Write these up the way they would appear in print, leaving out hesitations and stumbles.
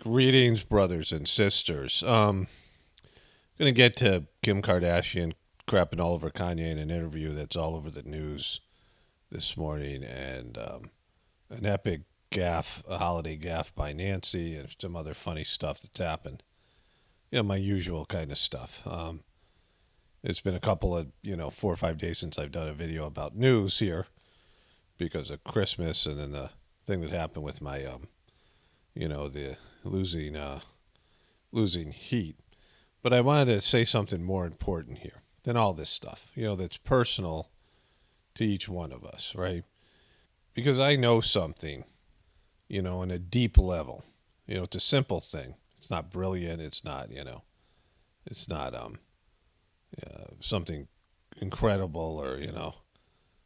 Greetings, brothers and sisters. Gonna get to Kim Kardashian crapping all over Kanye in an interview that's all over the news this morning, and an epic gaffe, a holiday gaffe by Nancy, and some other funny stuff that's happened. My usual kind of stuff. It's been a couple of 4 or 5 days since I've done a video about news here because of Christmas, and then the thing that happened with my the losing heat. But I wanted to say something more important here than all this stuff, that's personal to each one of us, right? Because I know something, on a deep level. It's a simple thing. It's not brilliant. It's not, it's not something incredible or,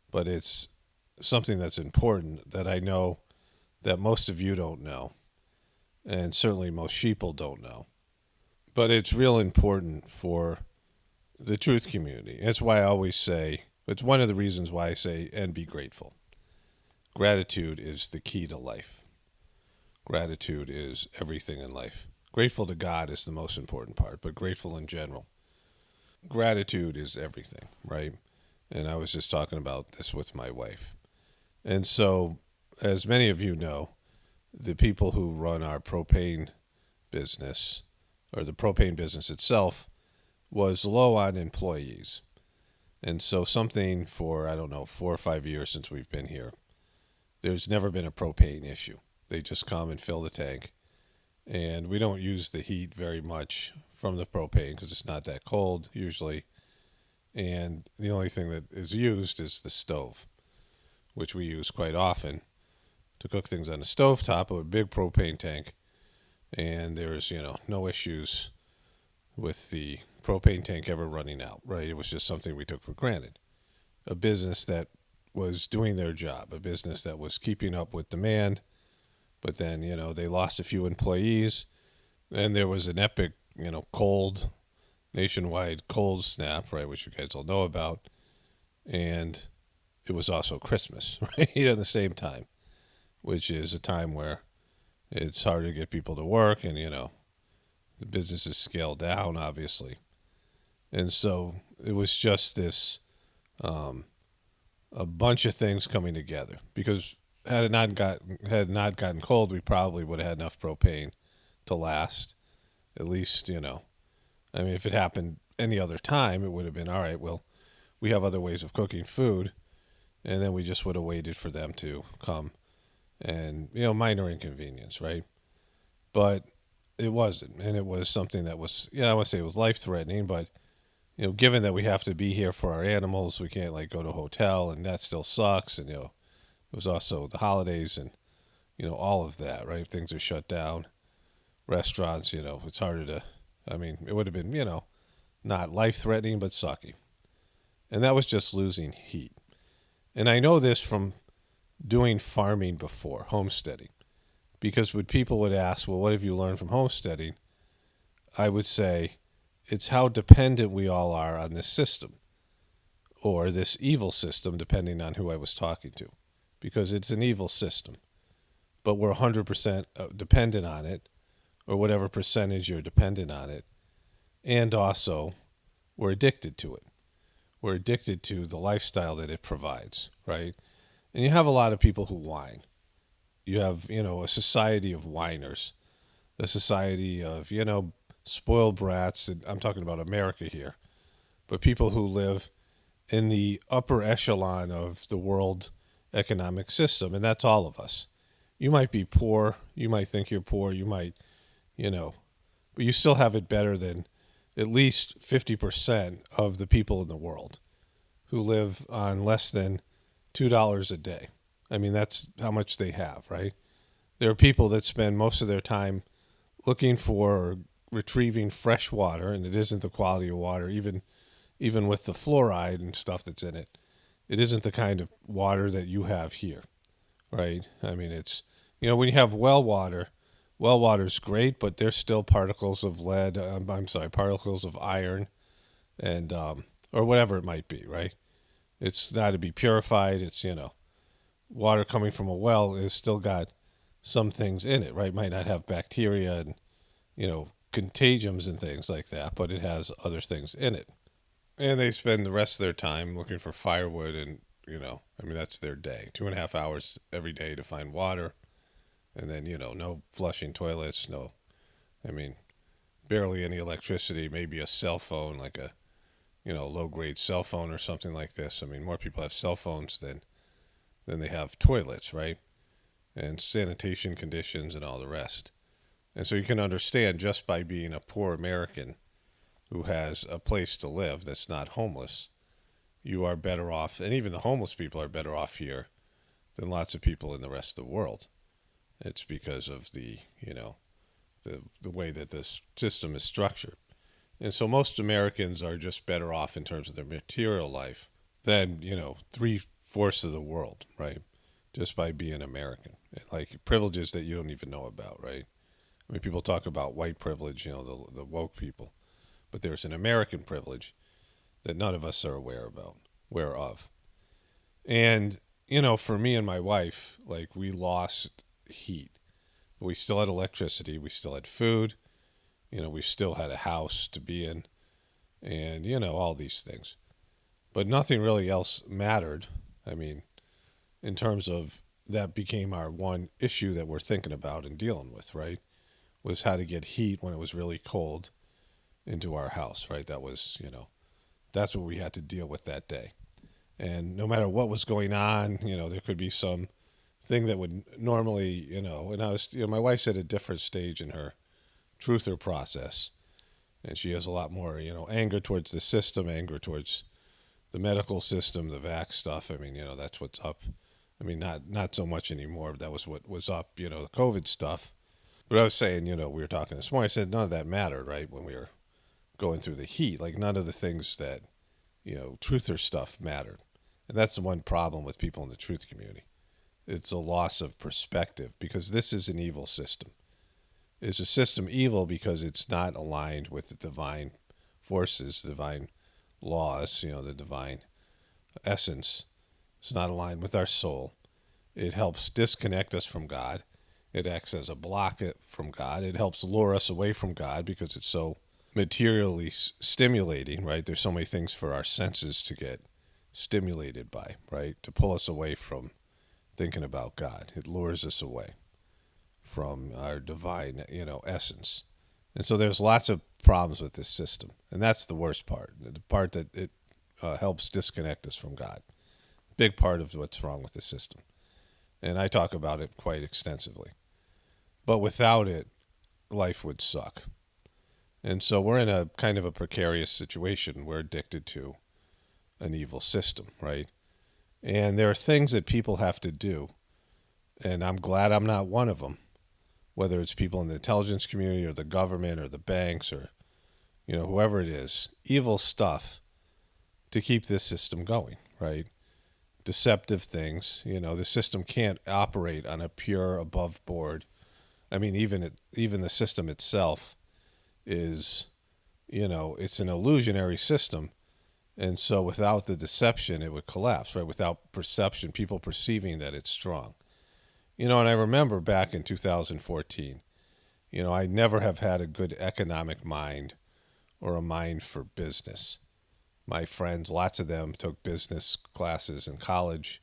but it's something that's important that I know that most of you don't know, and certainly most sheeple don't know. But it's real important for the truth community. That's why I always say, it's one of the reasons why I say, and be grateful. Gratitude is the key to life. Gratitude is everything in life. Grateful to God is the most important part, but grateful in general. Gratitude is everything, right? And I was just talking about this with my wife. And so, as many of you know, the people who run our propane business, or the propane business itself, was low on employees. And so something for, 4 or 5 years since we've been here, there's never been a propane issue. They just come and fill the tank. And we don't use the heat very much from the propane because it's not that cold usually. And the only thing that is used is the stove, which we use quite often to cook things on a stovetop of a big propane tank. And there's, no issues with the propane tank ever running out, right? It was just something we took for granted. A business that was doing their job, a business that was keeping up with demand, but then, they lost a few employees, and there was an epic, nationwide cold snap, right, which you guys all know about, and it was also Christmas, right, at the same time, which is a time where it's hard to get people to work, and, the business is scaled down, obviously. And so it was just this, a bunch of things coming together. Because had it not gotten cold, we probably would have had enough propane to last. At least, if it happened any other time, it would have been, all right, well, we have other ways of cooking food. And then we just would have waited for them to come. And, minor inconvenience, right? But it wasn't. And it was something that was, I want to say it was life-threatening, but, given that we have to be here for our animals, we can't, go to a hotel, and that still sucks. And, it was also the holidays and, all of that, right? Things are shut down. Restaurants, it's harder to, it would have been, not life-threatening, but sucky. And that was just losing heat. And I know this from doing farming before, homesteading. Because when people would ask, well, what have you learned from homesteading? I would say, it's how dependent we all are on this system. Or this evil system, depending on who I was talking to. Because it's an evil system. But we're 100% dependent on it, or whatever percentage you're dependent on it. And also, we're addicted to it. We're addicted to the lifestyle that it provides, right? And you have a lot of people who whine. You have, a society of whiners, a society of, spoiled brats. And I'm talking about America here, but people who live in the upper echelon of the world economic system, and that's all of us. You might be poor. You might think you're poor. You might, but you still have it better than at least 50% of the people in the world who live on less than $2 a day. That's how much they have, right? There are people that spend most of their time looking for or retrieving fresh water, and it isn't the quality of water, even with the fluoride and stuff that's in it. It isn't the kind of water that you have here, right? It's, when you have well water's great, but there's still particles of lead, particles of iron, and, or whatever it might be, right? It's not to be purified. It's, water coming from a well is still got some things in it, right? Might not have bacteria and, contagions and things like that, but it has other things in it. And they spend the rest of their time looking for firewood and, that's their day. 2.5 hours every day to find water. And then, no flushing toilets, no, I mean, barely any electricity, maybe a cell phone, like a, low grade cell phone or something like this. I mean, more people have cell phones than they have toilets, right? And sanitation conditions and all the rest. And so you can understand just by being a poor American who has a place to live that's not homeless, you are better off, and even the homeless people are better off here than lots of people in the rest of the world. It's because of the way that this system is structured. And so most Americans are just better off in terms of their material life than, 3/4 of the world, right? Just by being American. Like privileges that you don't even know about, right? I mean, people talk about white privilege, the woke people. But there's an American privilege that none of us are aware of. And, for me and my wife, like we lost heat. We still had electricity. We still had food. We still had a house to be in and, all these things. But nothing really else mattered. I mean, in terms of that became our one issue that we're thinking about and dealing with, right? Was how to get heat when it was really cold into our house, right? That was, that's what we had to deal with that day. And no matter what was going on, there could be some thing that would normally, and I was, my wife's at a different stage in her truther process. And she has a lot more, anger towards the system, anger towards the medical system, the vax stuff. I mean, that's what's up. I mean, not so much anymore. That was what was up, the COVID stuff. But I was saying, we were talking this morning. I said none of that mattered, right, when we were going through the heat. Like none of the things that, truther stuff mattered. And that's the one problem with people in the truth community. It's a loss of perspective because this is an evil system. Is a system evil because it's not aligned with the divine forces, the divine laws, the divine essence. It's not aligned with our soul. It helps disconnect us from God. It acts as a block from God. It helps lure us away from God because it's so materially stimulating, right? There's so many things for our senses to get stimulated by, right? To pull us away from thinking about God. It lures us away from our divine, essence. And so there's lots of problems with this system. And that's the worst part, the part that it helps disconnect us from God. Big part of what's wrong with the system. And I talk about it quite extensively. But without it, life would suck. And so we're in a kind of a precarious situation. We're addicted to an evil system, right? And there are things that people have to do. And I'm glad I'm not one of them. Whether it's people in the intelligence community or the government or the banks or, whoever it is, evil stuff to keep this system going, right? Deceptive things. The system can't operate on a pure above board. I mean, even the system itself is, it's an illusionary system. And so without the deception, it would collapse, right? Without perception, people perceiving that it's strong. And I remember back in 2014, I never have had a good economic mind or a mind for business. My friends, lots of them took business classes in college.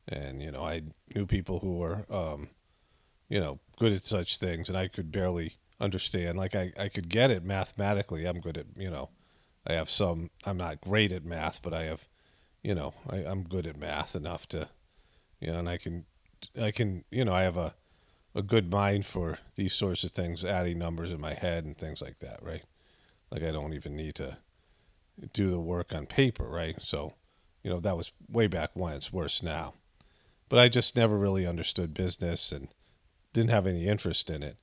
And, I knew people who were, good at such things. And I could barely understand. Like, I could get it mathematically. I'm good at, I have some, I'm not great at math, but I have, I'm good at math enough to, and I can, I have a good mind for these sorts of things, adding numbers in my head and things like that, right? Like I don't even need to do the work on paper, right? So, that was way back when. It's worse now. But I just never really understood business and didn't have any interest in it.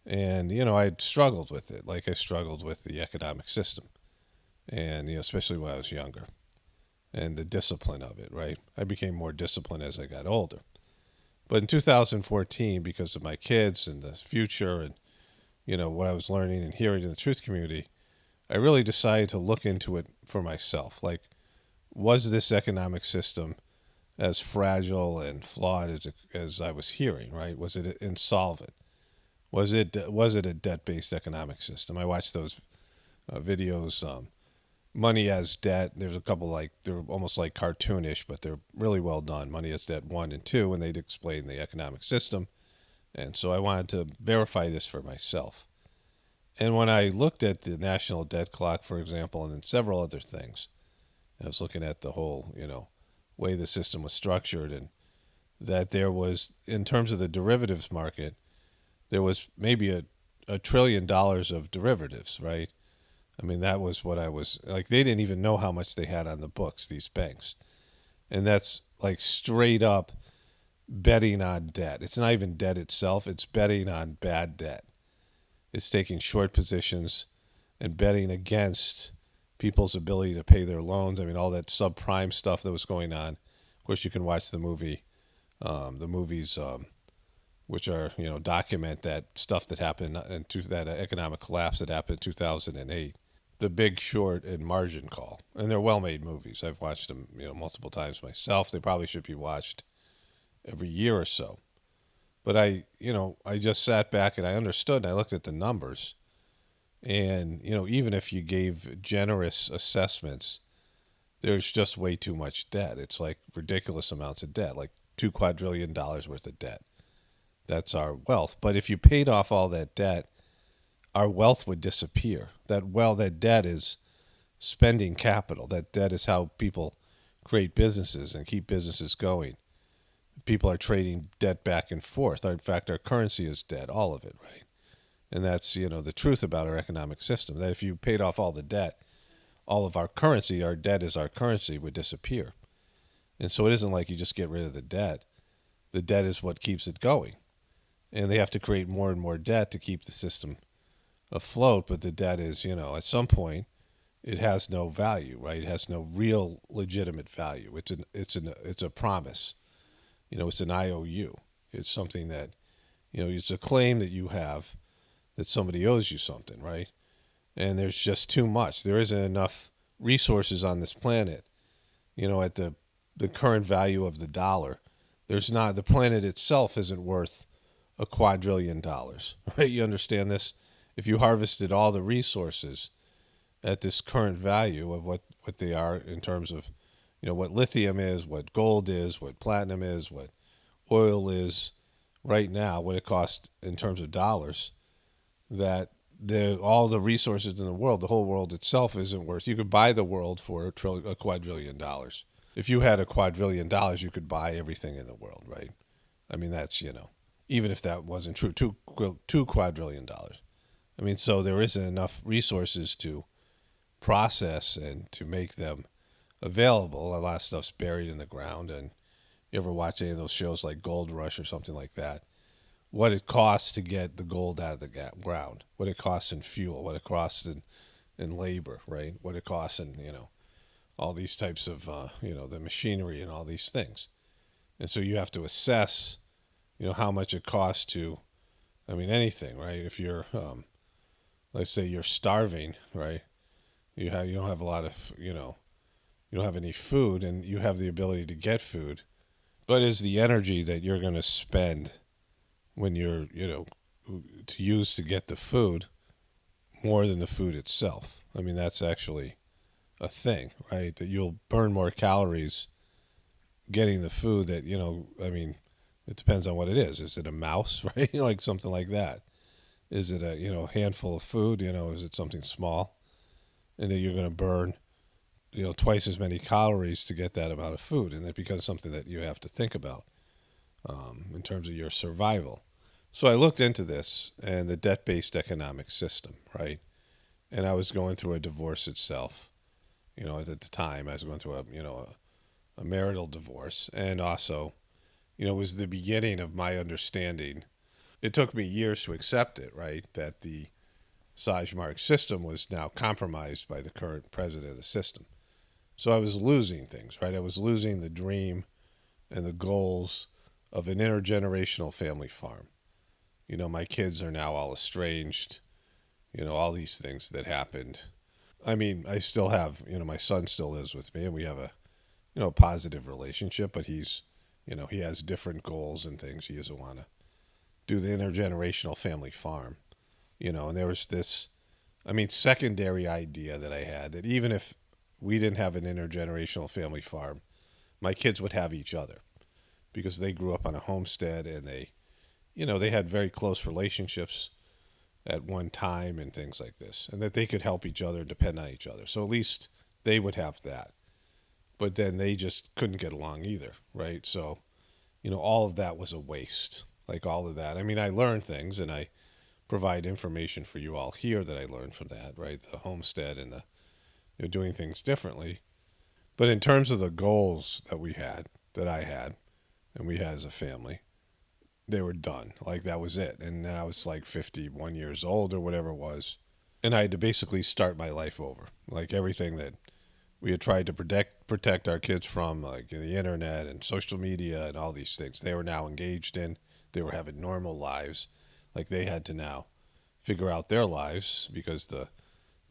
And, I struggled with it, like I struggled with the economic system. And, especially when I was younger. And the discipline of it, right? I became more disciplined as I got older. But in 2014, because of my kids and the future and, what I was learning and hearing in the truth community, I really decided to look into it for myself. Like, was this economic system as fragile and flawed as I was hearing. Right? Was it insolvent? Was it a debt-based economic system? I watched those videos. Money as debt. There's a couple like they're almost like cartoonish, but they're really well done. Money as debt 1 and 2, and they'd explain the economic system. And so I wanted to verify this for myself. And when I looked at the national debt clock, for example, and then several other things, I was looking at the whole, way the system was structured, and that there was, in terms of the derivatives market, there was maybe a trillion dollars of derivatives, right? I mean, that was what I was like. They didn't even know how much they had on the books, these banks. And that's like straight up betting on debt. It's not even debt itself, it's betting on bad debt. It's taking short positions and betting against people's ability to pay their loans. I mean, all that subprime stuff that was going on. Of course, you can watch the movies, which are, document that stuff that happened that economic collapse that happened in 2008. The Big Short and Margin Call. And they're well-made movies. I've watched them, multiple times myself. They probably should be watched every year or so. But I just sat back and I understood and I looked at the numbers. And, even if you gave generous assessments, there's just way too much debt. It's like ridiculous amounts of debt, like $2 quadrillion worth of debt. That's our wealth. But if you paid off all that debt, our wealth would disappear. That debt is spending capital. That debt is how people create businesses and keep businesses going. People are trading debt back and forth. In fact, our currency is debt, all of it, right? And that's, the truth about our economic system, that if you paid off all the debt, all of our currency, our debt is our currency, would disappear. And so it isn't like you just get rid of the debt. The debt is what keeps it going. And they have to create more and more debt to keep the system afloat, but the debt is, at some point, it has no value, right? It has no real legitimate value. It's a promise. It's an IOU. It's something that, it's a claim that you have that somebody owes you something, right? And there's just too much. There isn't enough resources on this planet, at the current value of the dollar. The planet itself isn't worth $1 quadrillion, right? You understand this? If you harvested all the resources at this current value of what they are in terms of, what lithium is, what gold is, what platinum is, what oil is right now, what it costs in terms of dollars, that all the resources in the world, the whole world itself isn't worth. You could buy the world for $1 quadrillion. If you had $1 quadrillion, you could buy everything in the world, right? I mean, that's, even if that wasn't true, $2 quadrillion. I mean, so there isn't enough resources to process and to make them available. A lot of stuff's buried in the ground. And you ever watch any of those shows like Gold Rush or something like that? What it costs to get the gold out of the ground, what it costs in fuel, what it costs in labor, right? What it costs in, all these types of, the machinery and all these things. And so you have to assess, how much it costs to, anything, right? If you're, let's say you're starving, right? You don't have a lot of, you don't have any food and you have the ability to get food, but is the energy that you're going to spend when you're, to use to get the food more than the food itself? I mean, that's actually a thing, right? That you'll burn more calories getting the food that, it depends on what it is. Is it a mouse, right? Like something like that. Is it a, handful of food? Is it something small? And then you're going to burn, twice as many calories to get that amount of food. And it becomes something that you have to think about in terms of your survival. So I looked into this and the debt-based economic system, right? And I was going through a divorce itself. At the time I was going through a marital divorce, and also, it was the beginning of my understanding. It took me years to accept it, right? That the Sahaj Marg system was now compromised by the current president of the system. So I was losing things, right? I was losing the dream and the goals of an intergenerational family farm. My kids are now all estranged, all these things that happened. I mean, I still have, my son still lives with me, and we have a a positive relationship, but he has different goals and things. He doesn't want to do the intergenerational family farm, and there was this, secondary idea that I had that even if we didn't have an intergenerational family farm, my kids would have each other because they grew up on a homestead and they had very close relationships at one time and things like this, and that they could help each other, depend on each other. So at least they would have that. But then they just couldn't get along either, right? So, all of that was a waste. Like all of that. I learned things and I provide information for you all here that I learned from that, right? The homestead and the doing things differently. But in terms of the goals that I had, and we had as a family, they were done. Like that was it. And then I was like 51 years old or whatever it was. And I had to basically start my life over. Like everything that we had tried to protect our kids from, like the internet and social media and all these things, they were now engaged in. They were having normal lives. Like they had to now figure out their lives because the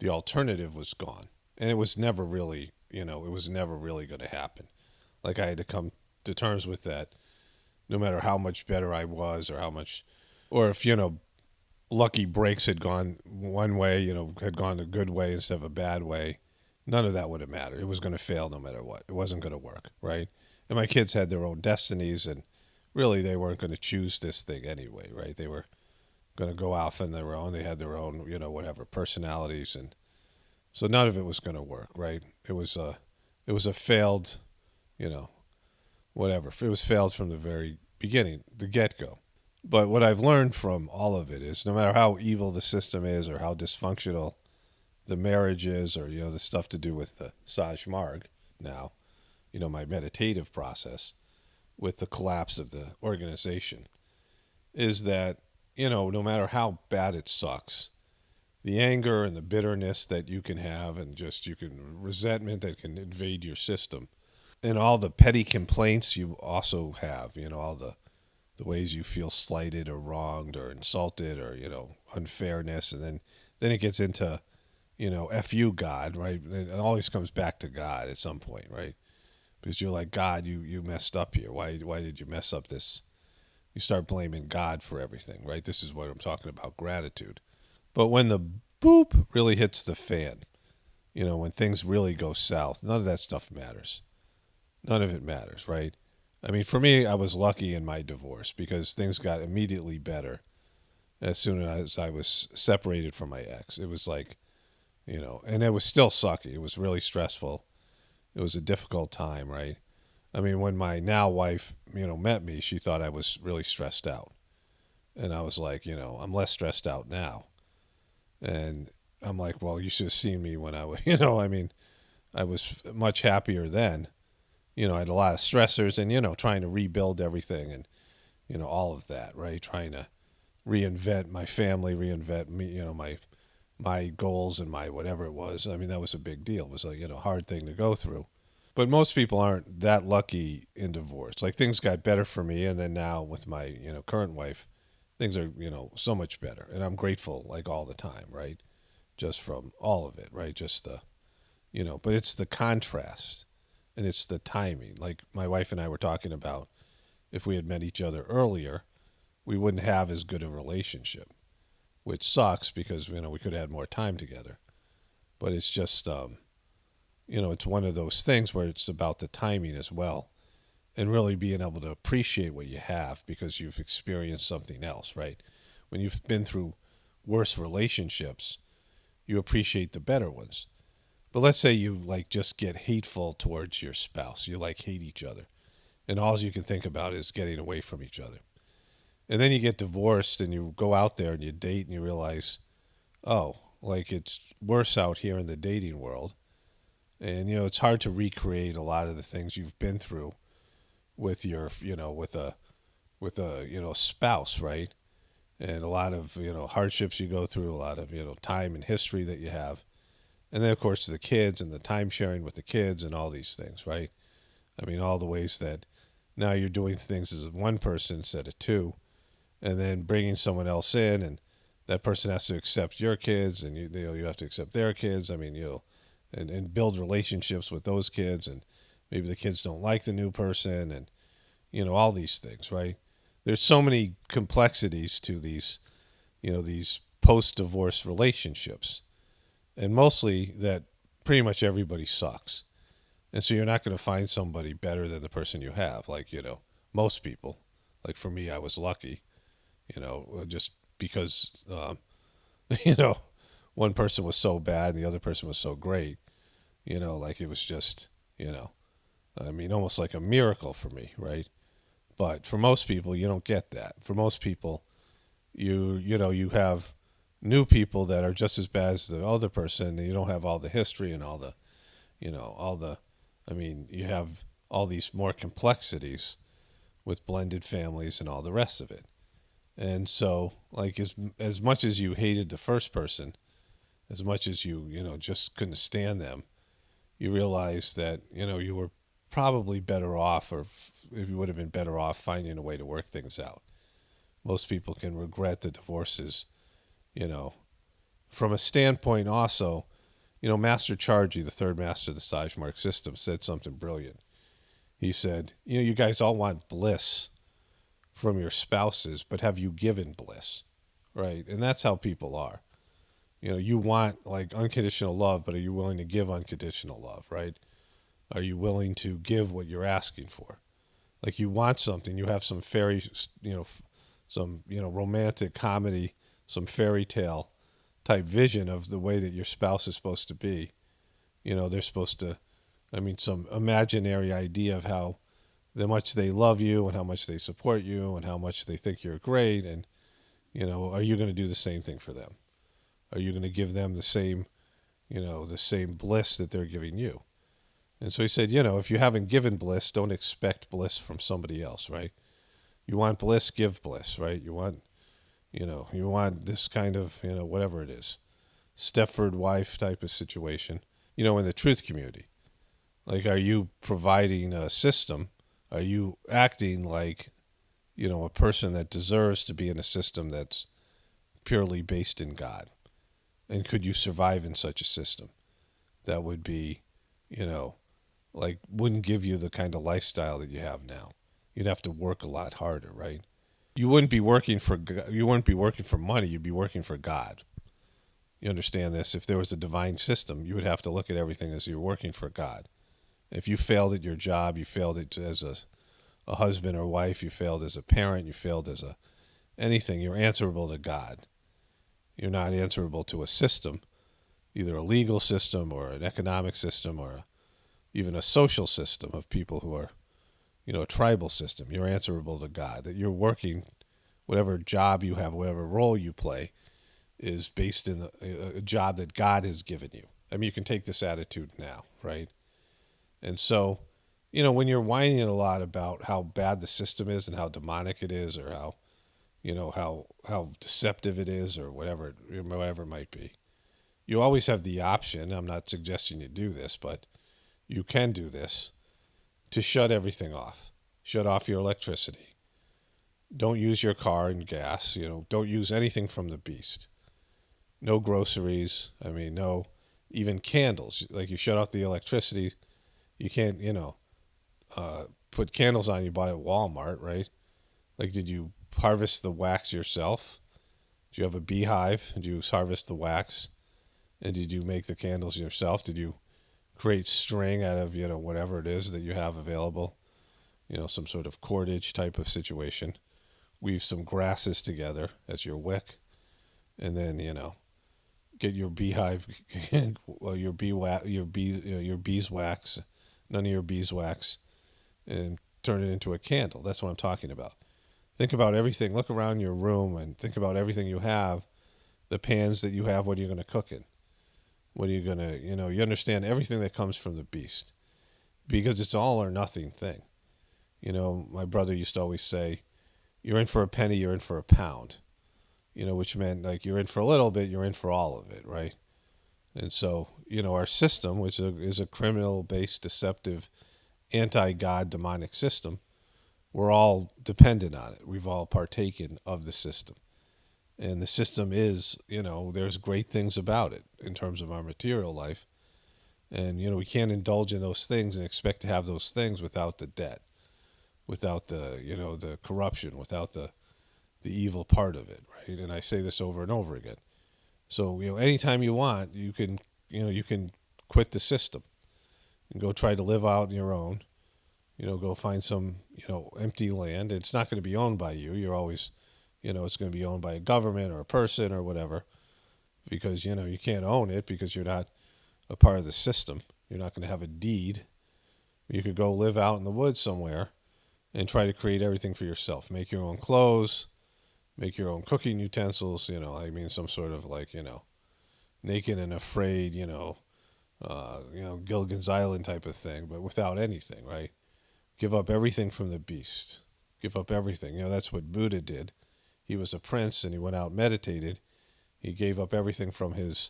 alternative was gone. And it was never really, going to happen. Like I had to come to terms with that no matter how much better I was or if, lucky breaks had gone one way, had gone a good way instead of a bad way, none of that would have mattered. It was going to fail no matter what. It wasn't going to work, right? And my kids had their own destinies, and really they weren't going to choose this thing anyway, right? They were going to go off on their own. They had their own, whatever personalities, and so none of it was going to work, right? It was a failed, you know, whatever. It was failed from the very beginning, the get go. But what I've learned from all of it is no matter how evil the system is or how dysfunctional the marriage is or, the stuff to do with the Sahaj Marg now, my meditative process with the collapse of the organization is that, no matter how bad it sucks, the anger and the bitterness that you can have and just resentment that can invade your system and all the petty complaints you also have, all the ways you feel slighted or wronged or insulted or, unfairness. And then it gets into, F you, God, right? It always comes back to God at some point, right? Because you're like, God, you messed up here. Why did you mess up this? You start blaming God for everything, right? This is what I'm talking about, gratitude. But when the boop really hits the fan, when things really go south, none of that stuff matters. None of it matters, right? For me, I was lucky in my divorce because things got immediately better as soon as I was separated from my ex. It was like, and it was still sucky. It was really stressful. It was a difficult time, right? When my now wife, met me, she thought I was really stressed out. And I was like, I'm less stressed out now. And I'm like, well, you should have seen me when I was, I was much happier then. I had a lot of stressors and, trying to rebuild everything and, all of that, right? Trying to reinvent my family, reinvent me, my goals and my whatever it was. That was a big deal. It was a hard thing to go through. But most people aren't that lucky in divorce. Like things got better for me. And then now with my, current wife, things are, so much better. And I'm grateful like all the time, right? Just from all of it, right? Just the, but it's the contrast and it's the timing. Like my wife and I were talking about if we had met each other earlier, we wouldn't have as good a relationship, which sucks because, we could have had more time together. But it's just, it's one of those things where it's about the timing as well and really being able to appreciate what you have because you've experienced something else, right? When you've been through worse relationships, you appreciate the better ones. But let's say you like just get hateful towards your spouse. You like hate each other. And all you can think about is getting away from each other. And then you get divorced and you go out there and you date and you realize, oh, like it's worse out here in the dating world. And, it's hard to recreate a lot of the things you've been through with your, with a spouse, right? And a lot of, hardships you go through, a lot of, time and history that you have. And then, of course, the kids and the time sharing with the kids and all these things, right? All the ways that now you're doing things as one person instead of two, and then bringing someone else in, and that person has to accept your kids, and you have to accept their kids. And build relationships with those kids, and Maybe the kids don't like the new person, and all these things, right? There's so many complexities to these post-divorce relationships, and mostly that pretty much everybody sucks. And so you're not going to find somebody better than the person you have. Like, most people. Like for me, I was lucky, just because, you know, one person was so bad and the other person was so great, like it was just, I mean, almost like a miracle for me, right? But for most people, you don't get that. For most people, you have new people that are just as bad as the other person, and you don't have all the history and all the, all the, I mean, you have all these more complexities with blended families and all the rest of it. And so, like, as much as you hated the first person, as much as you just couldn't stand them, you realize that you were probably better off, or if you would have been better off finding a way to work things out. Most people can regret the divorces, you know, from a standpoint also. Master Chargy, the third master of the Sahaj Marg system, said something brilliant. He said, you guys all want bliss from your spouses, but have you given bliss? Right? And that's how people are. You want like unconditional love, but are you willing to give unconditional love, right? Are you willing to give what you're asking for? Like you want something, you have some fairy, some, romantic comedy, some fairy tale type vision of the way that your spouse is supposed to be. They're supposed to, some imaginary idea of how much they love you and how much they support you and how much they think you're great. And, are you going to do the same thing for them? Are you going to give them the same bliss that they're giving you? And so he said, if you haven't given bliss, don't expect bliss from somebody else, right? You want bliss, give bliss, right? You want this kind of, whatever it is, Stepford wife type of situation, in the truth community. Like, are you providing a system? Are you acting like, a person that deserves to be in a system that's purely based in God? And could you survive in such a system that would be, wouldn't give you the kind of lifestyle that you have now? You'd have to work a lot harder, right? You wouldn't be working for money. You'd be working for God. You understand this? If there was a divine system, you would have to look at everything as you're working for God. If you failed at your job, you failed it as a husband or wife, you failed as a parent, you failed as anything, you're answerable to God. You're not answerable to a system, either a legal system or an economic system or even a social system of people who are, a tribal system. You're answerable to God. That you're working, whatever job you have, whatever role you play, is based in a job that God has given you. You can take this attitude now, right? And so, when you're whining a lot about how bad the system is and how demonic it is, or how, how deceptive it is, or whatever it might be, you always have the option. I'm not suggesting you do this, but you can do this, to shut everything off. Shut off your electricity. Don't use your car and gas. Don't use anything from the beast. No groceries. No, even candles. Like, you shut off the electricity. You can't, put candles on you buy at Walmart, right? Like, did you harvest the wax yourself? Do you have a beehive? Did you harvest the wax? And did you make the candles yourself? Did you create string out of, whatever it is that you have available? Some sort of cordage type of situation. Weave some grasses together as your wick. And then, get your beehive, well, your beeswax, none of your beeswax, and turn it into a candle. That's what I'm talking about. Think about everything. Look around your room and think about everything you have, the pans that you have. What are you going to cook in? What are you going to, you understand everything that comes from the beast, because it's all or nothing thing. My brother used to always say, you're in for a penny, you're in for a pound, which meant like you're in for a little bit, you're in for all of it, right? And so, our system, which is a criminal-based, deceptive, anti-God demonic system, we're all dependent on it. We've all partaken of the system. And the system is, there's great things about it in terms of our material life. And, we can't indulge in those things and expect to have those things without the debt, without the, the corruption, without the evil part of it, right? And I say this over and over again. So, anytime you want, you can quit the system and go try to live out on your own. Go find some, empty land. It's not going to be owned by you. You're always, it's going to be owned by a government or a person or whatever, because, you can't own it because you're not a part of the system. You're not going to have a deed. You could go live out in the woods somewhere and try to create everything for yourself. Make your own clothes, make your own cooking utensils, some sort of like, naked and afraid, Gilligan's Island type of thing, but without anything, right? Give up everything from the beast. Give up everything. That's what Buddha did. He was a prince and he went out and meditated. He gave up everything from his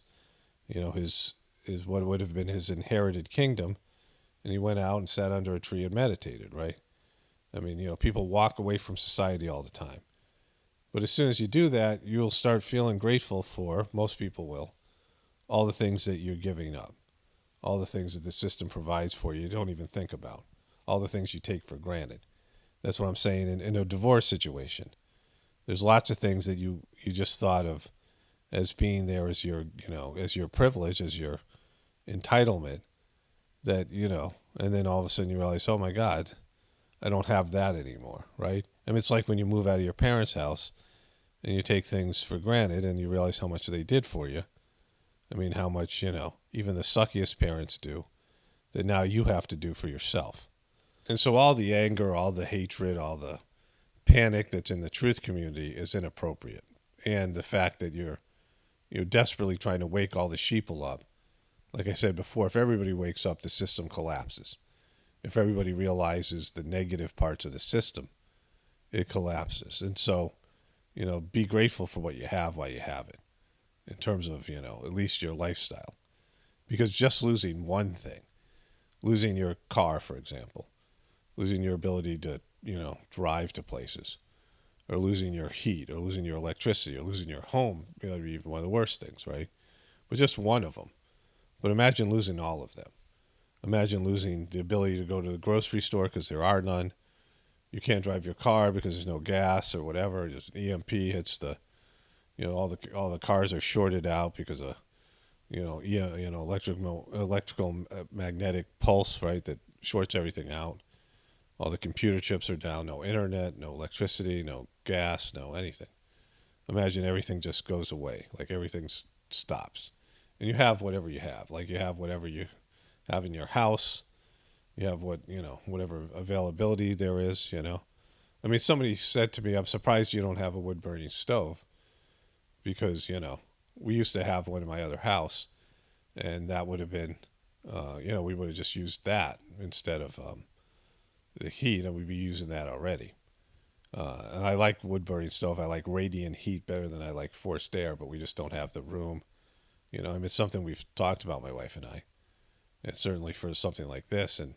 what would have been his inherited kingdom, and he went out and sat under a tree and meditated, right? People walk away from society all the time. But as soon as you do that, you'll start feeling grateful for, most people will, all the things that you're giving up, all the things that the system provides for you don't even think about, all the things you take for granted. That's what I'm saying in a divorce situation. There's lots of things that you just thought of as being there as your, as your privilege, as your entitlement, that, and then all of a sudden you realize, oh my God, I don't have that anymore, right? It's like when you move out of your parents' house and you take things for granted and you realize how much they did for you. How much, even the suckiest parents do, that now you have to do for yourself. And so all the anger, all the hatred, all the panic that's in the truth community is inappropriate. And the fact that you're desperately trying to wake all the sheeple up. Like I said before, if everybody wakes up, the system collapses. If everybody realizes the negative parts of the system, it collapses. And so, be grateful for what you have while you have it, in terms of, at least your lifestyle. Because just losing one thing, losing your car, for example, losing your ability to, drive to places, or losing your heat, or losing your electricity, or losing your home, would be one of the worst things, right? But just one of them. But imagine losing all of them. Imagine losing the ability to go to the grocery store because there are none. You can't drive your car because there's no gas or whatever. Just EMP hits the, all the cars are shorted out because of, electrical magnetic pulse, right? That shorts everything out. All the computer chips are down. No internet, no electricity, no gas, no anything. Imagine everything just goes away. Like everything stops. And you have whatever you have. Like you have whatever you have in your house. You have whatever availability there is, Somebody said to me, I'm surprised you don't have a wood-burning stove because, we used to have one in my other house, and that would have been, we would have just used that instead of the heat, and we'd be using that already. And I like wood-burning stove. I like radiant heat better than I like forced air, but we just don't have the room. It's something we've talked about, my wife and I. And certainly for something like this, and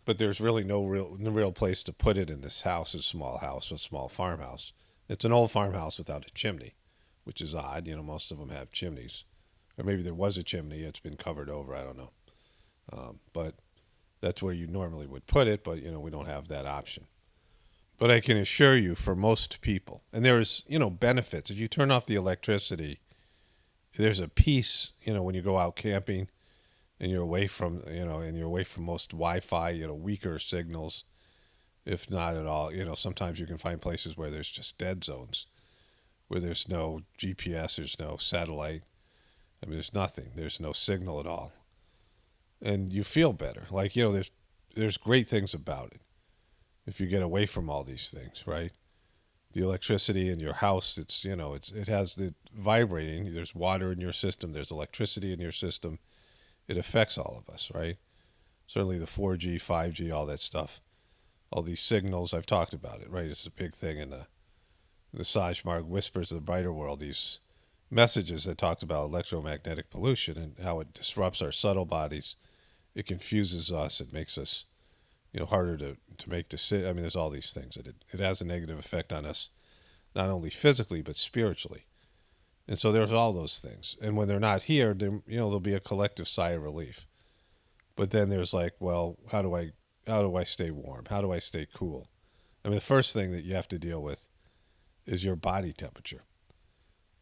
but there's really no real place to put it in this house, a small farmhouse. It's an old farmhouse without a chimney, which is odd. Most of them have chimneys, or maybe there was a chimney, it's been covered over. I don't know, but that's where you normally would put it. But we don't have that option. But I can assure you, for most people, and there's benefits. If you turn off the electricity, there's a peace. When you go out camping. And you're away from, most Wi-Fi, weaker signals, if not at all. Sometimes you can find places where there's just dead zones, where there's no GPS, there's no satellite. There's nothing. There's no signal at all. And you feel better. Like, there's great things about it if you get away from all these things, right? The electricity in your house, it has the vibrating. There's water in your system. There's electricity in your system. It affects all of us, right? Certainly the 4G, 5G, all that stuff. All these signals, I've talked about it, right? It's a big thing in the Sahaj Marg Whispers of the Brighter World, these messages that talked about electromagnetic pollution and how it disrupts our subtle bodies. It confuses us. It makes us, harder to make decisions. There's all these things. It has a negative effect on us, not only physically, but spiritually. And so there's all those things. And when they're not here, then there'll be a collective sigh of relief. But then there's like, well, how do I stay warm? How do I stay cool? I mean, the first thing that you have to deal with is your body temperature.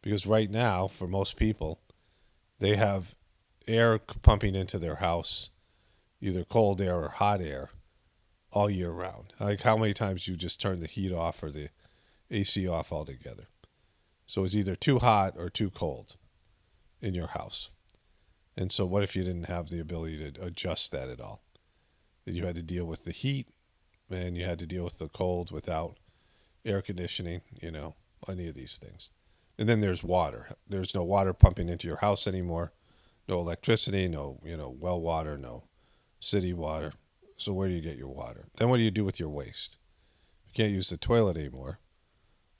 Because right now, for most people, they have air pumping into their house, either cold air or hot air, all year round. Like how many times you just turn the heat off or the AC off altogether. So it's either too hot or too cold in your house. And so what if you didn't have the ability to adjust that at all? That you had to deal with the heat and you had to deal with the cold without air conditioning, any of these things. And then there's water. There's no water pumping into your house anymore. No electricity, no, well water, no city water. So where do you get your water? Then what do you do with your waste? You can't use the toilet anymore.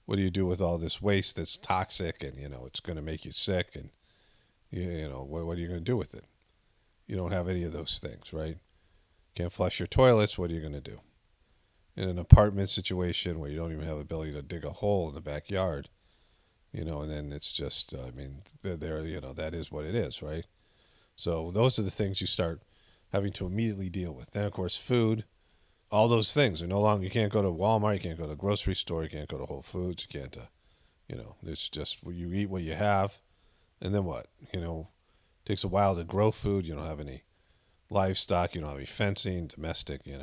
What do you do with all this waste that's toxic and, it's going to make you sick? And, what are you going to do with it? You don't have any of those things, right? Can't flush your toilets. What are you going to do? In an apartment situation where you don't even have the ability to dig a hole in the backyard, and then it's just, that is what it is, right? So those are the things you start having to immediately deal with. Then, of course, food, all those things are no longer, you can't go to Walmart, you can't go to the grocery store, you can't go to Whole Foods, you can't, it's just you eat what you have. And then what? It takes a while to grow food. You don't have any livestock, you don't have any fencing, domestic, you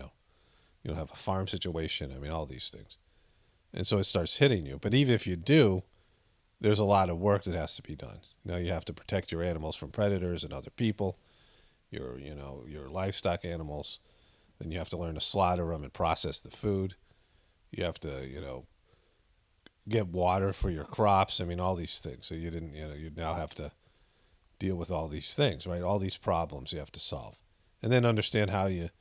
don't have a farm situation. I mean, all these things. And so it starts hitting you. But even if you do, there's a lot of work that has to be done. Now you have to protect your animals from predators and other people, your livestock animals. Then you have to learn to slaughter them and process the food. You have to, get water for your crops. I mean, all these things. So you now have to deal with all these things, right? All these problems you have to solve. And then understand how you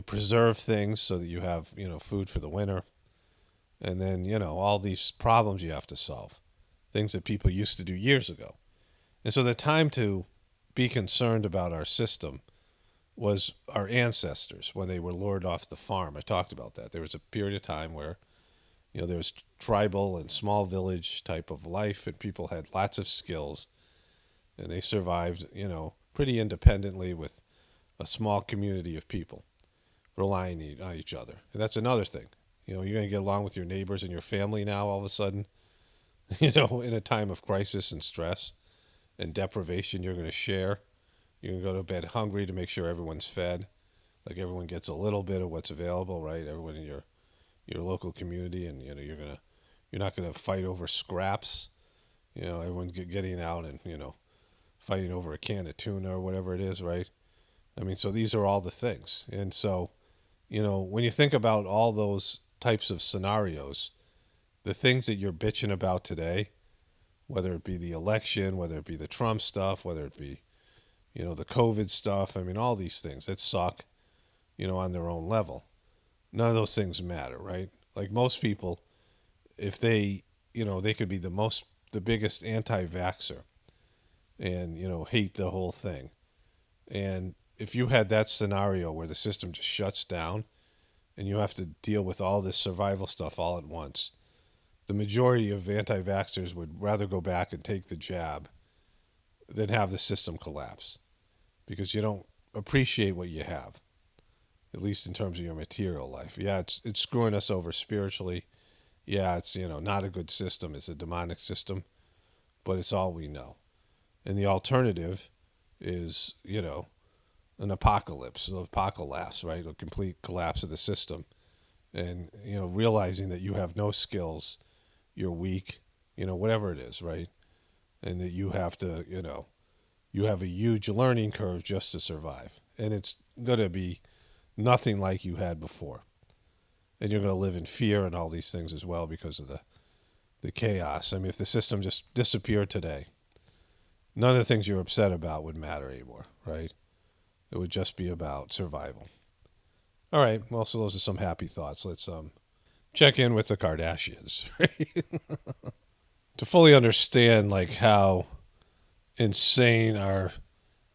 preserve things so that you have, food for the winter. And then, all these problems you have to solve, things that people used to do years ago. And so the time to be concerned about our system was our ancestors when they were lured off the farm. I talked about that. There was a period of time where, there was tribal and small village type of life, and people had lots of skills, and they survived, pretty independently with a small community of people relying on each other. And that's another thing. You're going to get along with your neighbors and your family now all of a sudden, in a time of crisis and stress and deprivation. You're going to share. You're going to go to bed hungry to make sure everyone's fed. Like everyone gets a little bit of what's available, right? Everyone in your local community, and you're not going to fight over scraps. Everyone's getting out and fighting over a can of tuna or whatever it is, right? I mean, so these are all the things. And so, when you think about all those types of scenarios, the things that you're bitching about today, whether it be the election, whether it be the Trump stuff, whether it be, the COVID stuff, I mean, all these things that suck, on their own level. None of those things matter, right? Like most people, if they, they could be the biggest anti-vaxxer and, hate the whole thing. And if you had that scenario where the system just shuts down and you have to deal with all this survival stuff all at once, the majority of anti-vaxxers would rather go back and take the jab than have the system collapse, because you don't appreciate what you have, at least in terms of your material life. Yeah, it's screwing us over spiritually. Yeah, it's, not a good system. It's a demonic system, but it's all we know. And the alternative is, an apocalypse, right? A complete collapse of the system. And, realizing that you have no skills, you're weak, whatever it is, right? And that you have to, you have a huge learning curve just to survive. And it's going to be nothing like you had before. And you're going to live in fear and all these things as well because of the chaos. I mean, if the system just disappeared today, none of the things you're upset about would matter anymore, right? It would just be about survival. All right, well, so those are some happy thoughts. Let's check in with the Kardashians, right? To fully understand, like, how insane our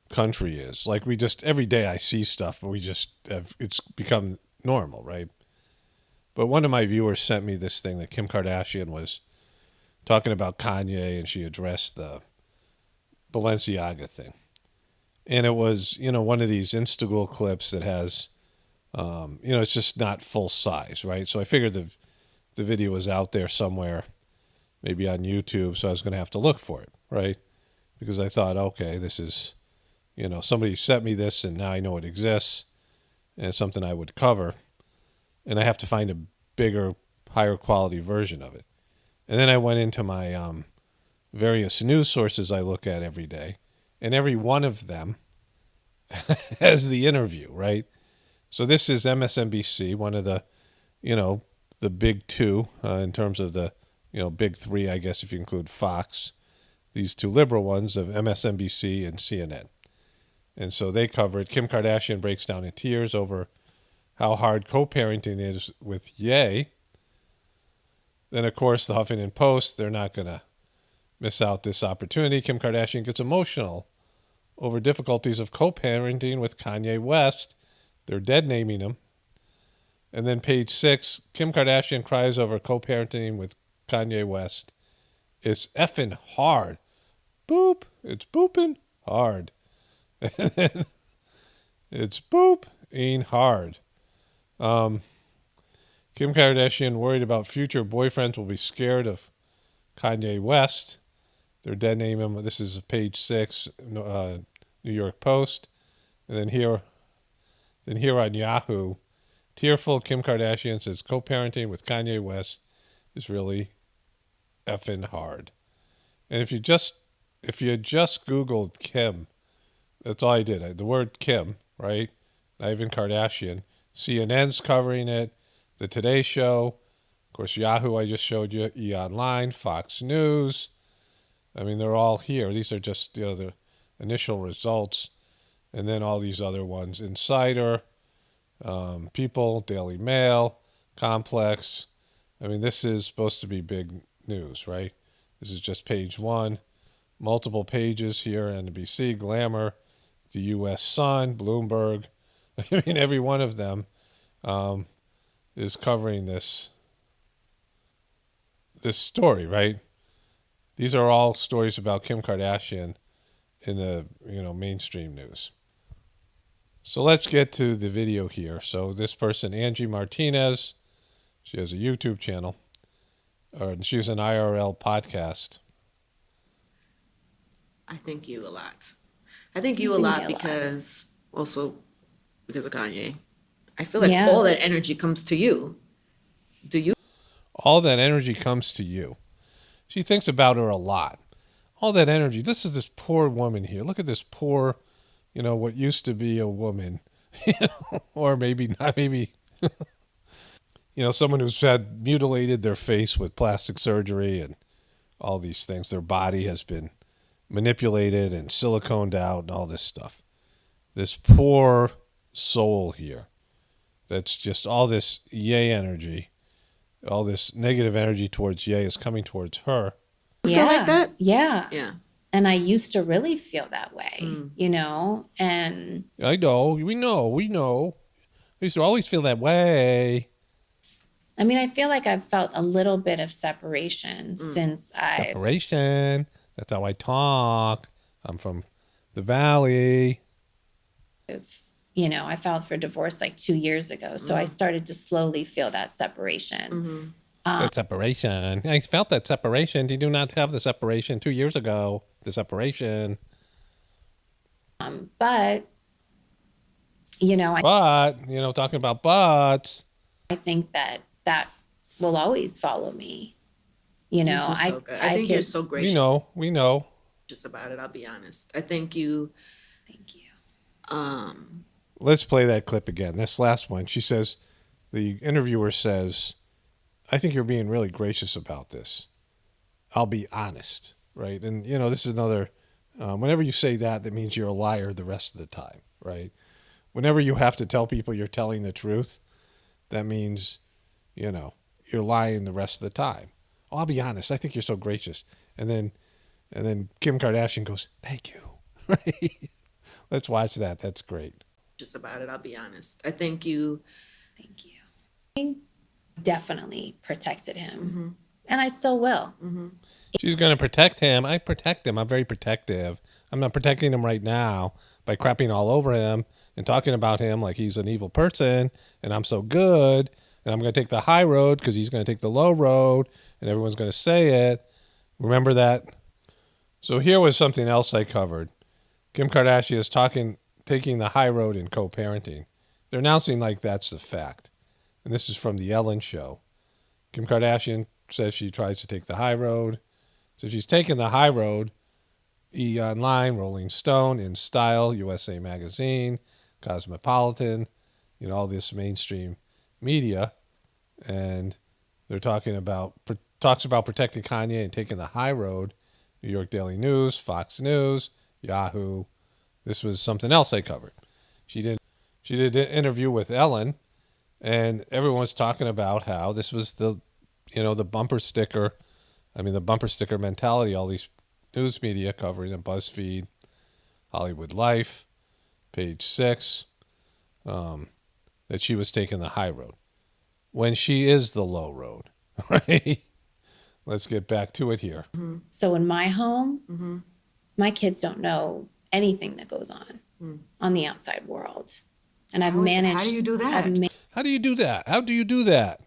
country is. Like, we just, every day I see stuff, but it's become normal, right? But one of my viewers sent me this thing that Kim Kardashian was talking about Kanye, and she addressed the Balenciaga thing. And it was, one of these Instagram clips that has, it's just not full size, right? So I figured the video was out there somewhere, maybe on YouTube, so I was going to have to look for it, right? Because I thought, okay, this is, somebody sent me this and now I know it exists and it's something I would cover. And I have to find a bigger, higher quality version of it. And then I went into my various news sources I look at every day, and every one of them has the interview, right? So this is MSNBC, one of the, the big two in terms of the, big three, I guess, if you include Fox, these two liberal ones of MSNBC and CNN. And so they cover it. Kim Kardashian breaks down in tears over how hard co-parenting is with Ye. Then, of course, the Huffington Post, they're not going to miss out this opportunity. Kim Kardashian gets emotional over difficulties of co-parenting with Kanye West. They're dead naming him. And then page 6, Kim Kardashian cries over co-parenting with Kanye West. It's effing hard. Boop. It's booping hard. And then it's booping hard. Kim Kardashian worried about future boyfriends will be scared of Kanye West. They're dead naming him. This is page 6, New York Post. And then here on Yahoo, tearful Kim Kardashian says co-parenting with Kanye West is really effing hard. And if you had just Googled Kim, that's all I did. The word Kim, right? Not even Kardashian. CNN's covering it. The Today Show. Of course, Yahoo, I just showed you. E! Online, Fox News. I mean, they're all here. These are just, the initial results. And then all these other ones. Insider, People, Daily Mail, Complex. I mean, this is supposed to be big news, right? This is just page 1. Multiple pages here, NBC, Glamour, the U.S. Sun, Bloomberg. I mean, every one of them is covering this story, right? These are all stories about Kim Kardashian in the, mainstream news. So let's get to the video here. So this person, Angie Martinez, she has a YouTube channel, and she's an IRL podcast. I thank you a lot. I thank you a lot because of Kanye. I feel like all that energy comes to you. Do you? All that energy comes to you. She thinks about her a lot. All that energy. This is this poor woman here. Look at this poor, what used to be a woman, or maybe not, maybe, someone who's had mutilated their face with plastic surgery and all these things. Their body has been manipulated and siliconed out and all this stuff. This poor soul here. That's just all this Ye energy. All this negative energy towards Ye is coming towards her. You feel like that? Yeah. Yeah. And I used to really feel that way, and I know, we know. I used to always feel that way. I mean, I feel like I've felt a little bit of separation since Separation. That's how I talk. I'm from the Valley. I filed for divorce like 2 years ago. So I started to slowly feel that separation. That separation. I felt that separation. Did you not have the separation 2 years ago? The separation. But, talking about butts. I think that will always follow me. I think you're so gracious. We know. Just about it, I'll be honest. I thank you. Thank you. Let's play that clip again. This last one. She says, the interviewer says, I think you're being really gracious about this. I'll be honest, right? And, this is another, whenever you say that means you're a liar the rest of the time, right? Whenever you have to tell people you're telling the truth, that means, you're lying the rest of the time. Oh, I'll be honest. I think you're so gracious. And then Kim Kardashian goes, thank you, right? Let's watch that. That's great. Just about it, I'll be honest. I thank you. Thank you. I definitely protected him. And I still will. She's going to protect him. I protect him. I'm very protective. I'm not protecting him right now by crapping all over him and talking about him like he's an evil person and I'm so good and I'm going to take the high road because he's going to take the low road and everyone's going to say it. Remember that? So here was something else I covered. Kim Kardashian is taking the high road in co-parenting. They're announcing like that's the fact. And this is from the Ellen Show. Kim Kardashian says she tries to take the high road. So she's taken the high road. E! Online, Rolling Stone, In Style, USA Magazine, Cosmopolitan, all this mainstream media. And they're talks about protecting Kanye and taking the high road. New York Daily News, Fox News, Yahoo. This was something else I covered. She did an interview with Ellen, and everyone was talking about how this was the bumper sticker. I mean, the bumper sticker mentality, all these news media covering it, BuzzFeed, Hollywood Life, Page 6, that she was taking the high road when she is the low road, right? Let's get back to it here. So in my home, my kids don't know anything that goes on the outside world. And I've managed. How do you do that? How do you do that? How do you do that?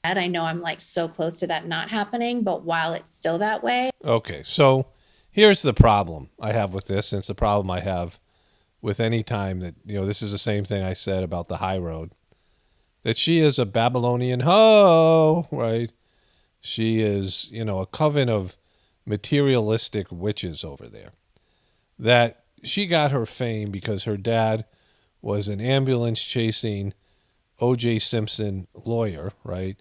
I know I'm like so close to that not happening, but while it's still that way. Okay, so here's the problem I have with this, and it's the problem I have with any time that, this is the same thing I said about the high road, that she is a Babylonian hoe, right? She is, a coven of materialistic witches over there. That she got her fame because her dad was an ambulance chasing O.J. Simpson lawyer, right?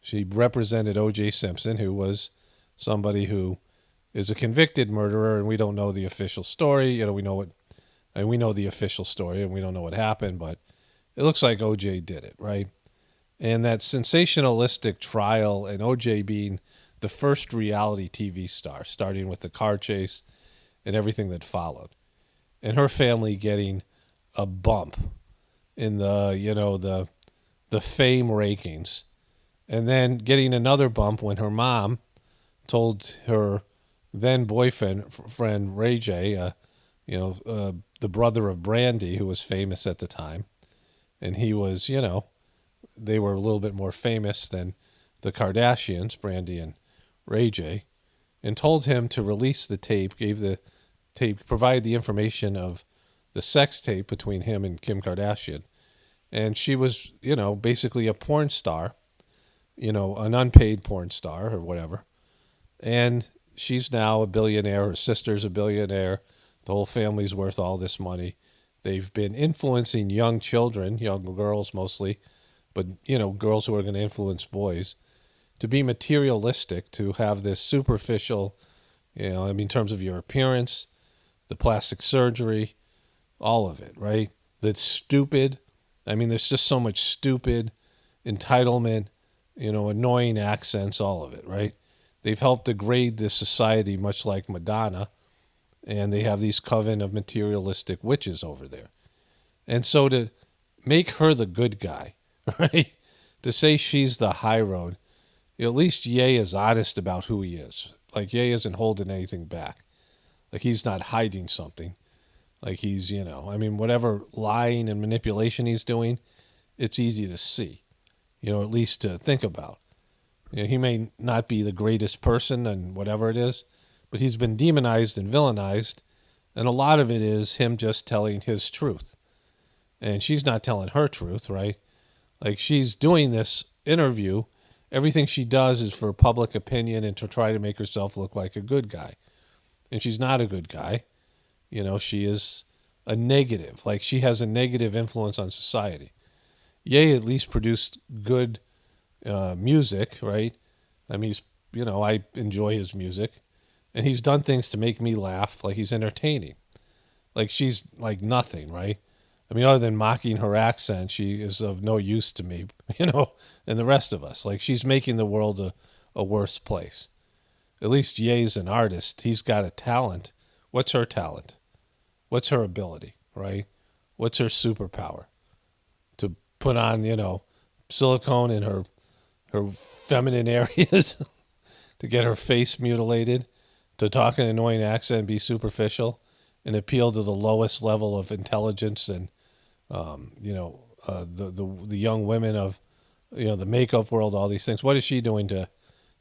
She represented O.J. Simpson, who was somebody who is a convicted murderer, and we don't know the official story. We know the official story, and we don't know what happened, but it looks like O.J. did it, right? And that sensationalistic trial, and O.J. being the first reality TV star, starting with the car chase and everything that followed, and her family getting a bump in the fame rankings, and then getting another bump when her mom told her then boyfriend Ray J, the brother of Brandy, who was famous at the time, and he was, they were a little bit more famous than the Kardashians, Brandy and Ray J, and told him to release the tape, gave the tape, provided the information of the sex tape between him and Kim Kardashian. And she was, basically a porn star, an unpaid porn star or whatever. And she's now a billionaire. Her sister's a billionaire. The whole family's worth all this money. They've been influencing young children, young girls mostly, but, girls who are going to influence boys, to be materialistic, to have this superficial, in terms of your appearance, the plastic surgery, all of it, right? That's stupid. There's just so much stupid entitlement, annoying accents, all of it, right? They've helped degrade this society much like Madonna, and they have these coven of materialistic witches over there. And so to make her the good guy, right? To say she's the high road, at least Ye is honest about who he is. Like, Ye isn't holding anything back. Like, he's not hiding something. Like, he's, whatever lying and manipulation he's doing, it's easy to see, at least to think about. He may not be the greatest person and whatever it is, but he's been demonized and villainized, and a lot of it is him just telling his truth. And she's not telling her truth, right? Like, she's doing this interview. Everything she does is for public opinion and to try to make herself look like a good guy. And she's not a good guy. She is a negative. Like, she has a negative influence on society. Ye at least produced good music, right? I enjoy his music. And he's done things to make me laugh. Like, he's entertaining. Like, she's like nothing, right? Other than mocking her accent, she is of no use to me, and the rest of us. Like, she's making the world a worse place. At least Ye's an artist. He's got a talent. What's her talent? What's her ability, right? What's her superpower? To put on, silicone in her feminine areas to get her face mutilated, to talk in an annoying accent and be superficial and appeal to the lowest level of intelligence and, the young women of, the makeup world, all these things. What is she doing to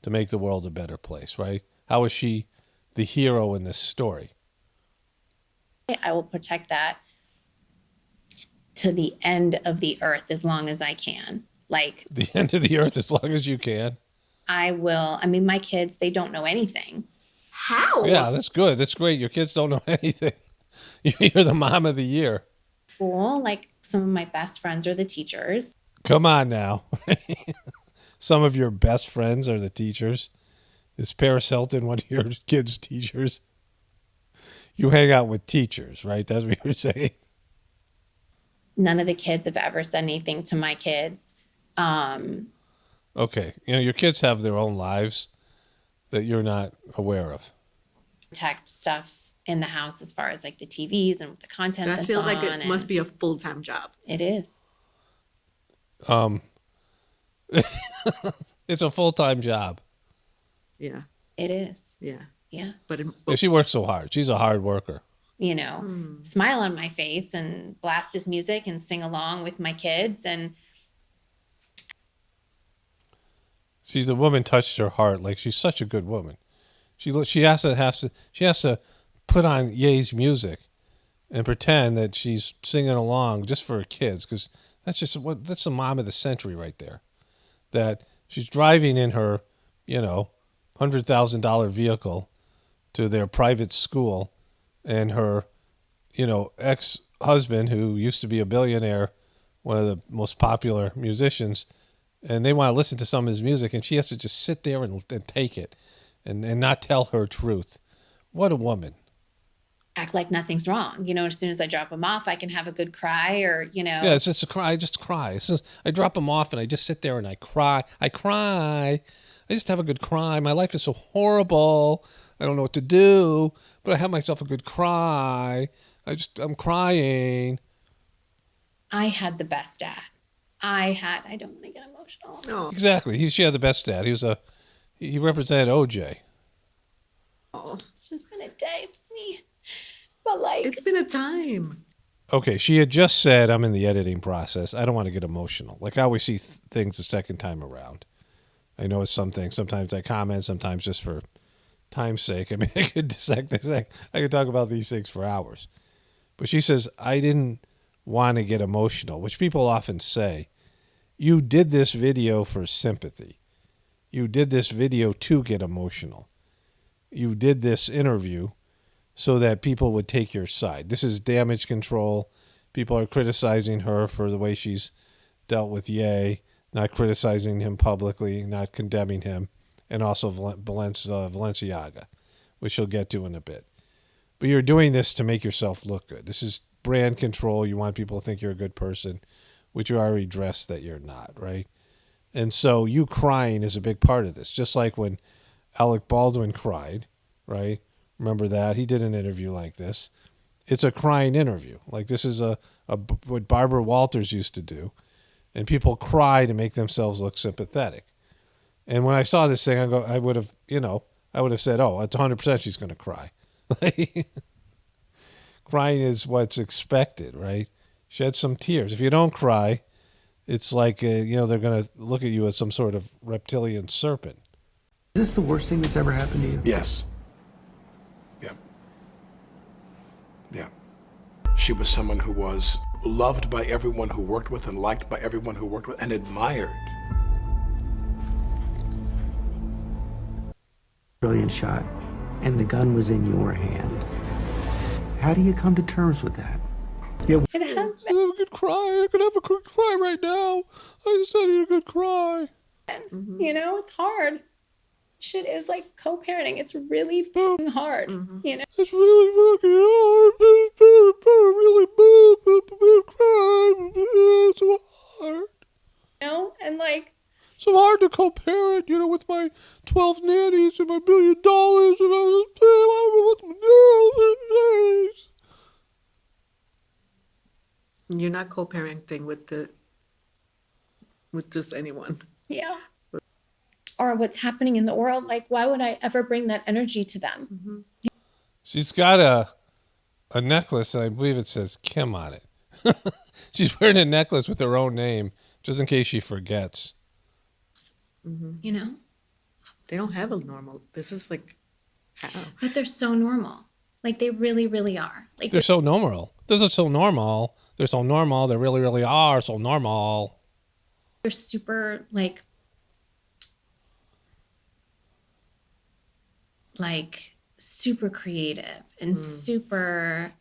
make the world a better place, right? How is she the hero in this story? I will protect that to the end of the earth as long as I can. Like the end of the earth as long as you can. I will. I mean, my kids, they don't know anything. How? Yeah, that's good. That's great. Your kids don't know anything. You're the mom of the year. School, like some of my best friends are the teachers. Come on now. Some of your best friends are the teachers. Is Paris Hilton one of your kids' teachers? You hang out with teachers, right? That's what you're saying. None of the kids have ever said anything to my kids. Okay. Your kids have their own lives that you're not aware of. Protect stuff in the house as far as like the TVs and the content That that's feels on. like it must be a full-time job. It is. It's a full-time job. Yeah. It is. Yeah. Yeah. But She works so hard. She's a hard worker. Smile on my face and blast his music and sing along with my kids. And See, the woman touched her heart. Like, she's such a good woman. She has to put on Ye's music and pretend that she's singing along just for her kids, because that's the mom of the century right there. That she's driving in her, $100,000 vehicle to their private school, and her, ex-husband, who used to be a billionaire, one of the most popular musicians, and they want to listen to some of his music, and she has to just sit there and take it and not tell her truth. What a woman. act like nothing's wrong. As soon as I drop them off, I can have a good cry or. Yeah, it's just a cry. I just cry. As soon as I drop them off and I just sit there and I cry. I just have a good cry. My life is so horrible. I don't know what to do, but I have myself a good cry. I'm crying. I had the best dad. I don't want to get emotional. No. Exactly. She had the best dad. He represented OJ. Oh. It's just been a day for me. But it's been a time. Okay, she had just said, I'm in the editing process. I don't want to get emotional. Like, I always see things the second time around. I know it's something. Sometimes I comment, sometimes just for time's sake. I mean, I could dissect this thing. I could talk about these things for hours. But she says, I didn't want to get emotional, which people often say. You did this video for sympathy. You did this video to get emotional. You did this interview so that people would take your side. This is damage control. People are criticizing her for the way she's dealt with Ye, not criticizing him publicly, not condemning him, and also Balenciaga, which she'll get to in a bit. But you're doing this to make yourself look good. This is brand control. You want people to think you're a good person, which you already addressed that you're not, right? And so you crying is a big part of this. Just like when Alec Baldwin cried, right? Remember that? He did an interview like this. It's a crying interview. Like, this is what Barbara Walters used to do. And people cry to make themselves look sympathetic. And when I saw this thing, I would have said, oh, it's 100% she's going to cry. Crying is what's expected, right? Shed some tears. If you don't cry, it's like, they're going to look at you as some sort of reptilian serpent. Is this the worst thing that's ever happened to you? Yes. Yeah. She was someone who was loved by everyone who worked with and liked by everyone who worked with and admired. Brilliant shot, and the gun was in your hand. How do you come to terms with that? It has been. I have a good cry. I could have a good cry right now. I just need a good cry. It's hard. Shit is like co-parenting. It's really fucking hard. It's really fucking hard. It's really cry. It's so hard. And like. So hard to co-parent, with my 12 nannies and my $1 billion, and I don't know what to do these days. You're not co-parenting with just anyone. Yeah. or what's happening in the world, like, why would I ever bring that energy to them? Mm-hmm. She's got a necklace, and I believe it says Kim on it. She's wearing a necklace with her own name, just in case she forgets. Mm-hmm. You know? They don't have a normal. This is like, how? But they're so normal. Like, they really, really are. Like, They're so normal. Those are so normal. They're so normal. They really, really are so normal. they're super, like super creative and super.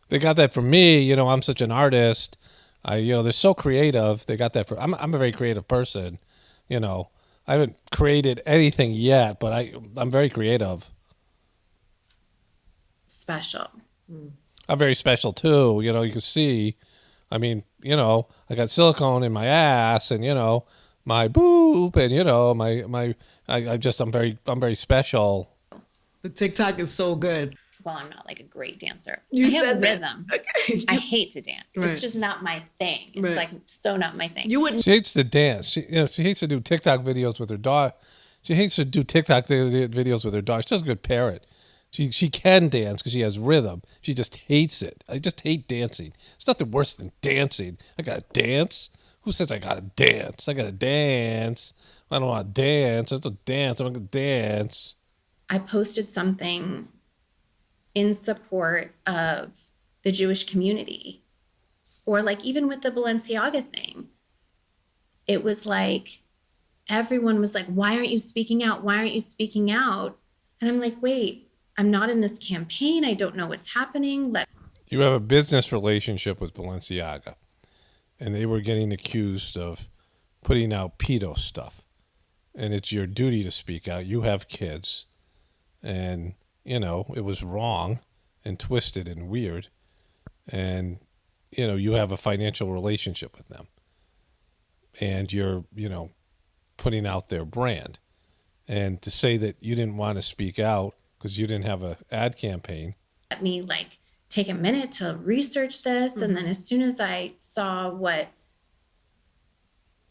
They got that from me. You know, I'm such an artist. They're so creative. They got that from. I'm a very creative person. You know, I haven't created anything yet, but I'm very creative. Special. I'm very special too. You know, you can see. I mean, you know, I got silicone in my ass, and you know, my boob, and you know, I'm very special. The TikTok is so good. Well, I'm not like a great dancer. You I said have that. rhythm. Okay. I hate to dance. Right. It's just not my thing. It's Right. like so not my thing. You wouldn't. She hates to dance. She hates to do TikTok videos with her dog. She hates to do TikTok videos with her dog. She's a good parrot. She can dance because she has rhythm. She just hates it. I just hate dancing. It's nothing worse than dancing. I gotta dance. Who says I gotta dance? I gotta dance. I don't want to dance. It's a dance. I'm gonna dance. I posted something in support of the Jewish community, or like even with the Balenciaga thing, it was like everyone was like, why aren't you speaking out? Why aren't you speaking out? And I'm like, wait, I'm not in this campaign. I don't know what's happening. You have a business relationship with Balenciaga, and they were getting accused of putting out pedo stuff, and it's your duty to speak out. You have kids, and you know, it was wrong and twisted and weird. And, you know, you have a financial relationship with them. And you're, you know, putting out their brand. And to say that you didn't want to speak out because you didn't have an ad campaign. Let me like take a minute to research this. And then as soon as I saw what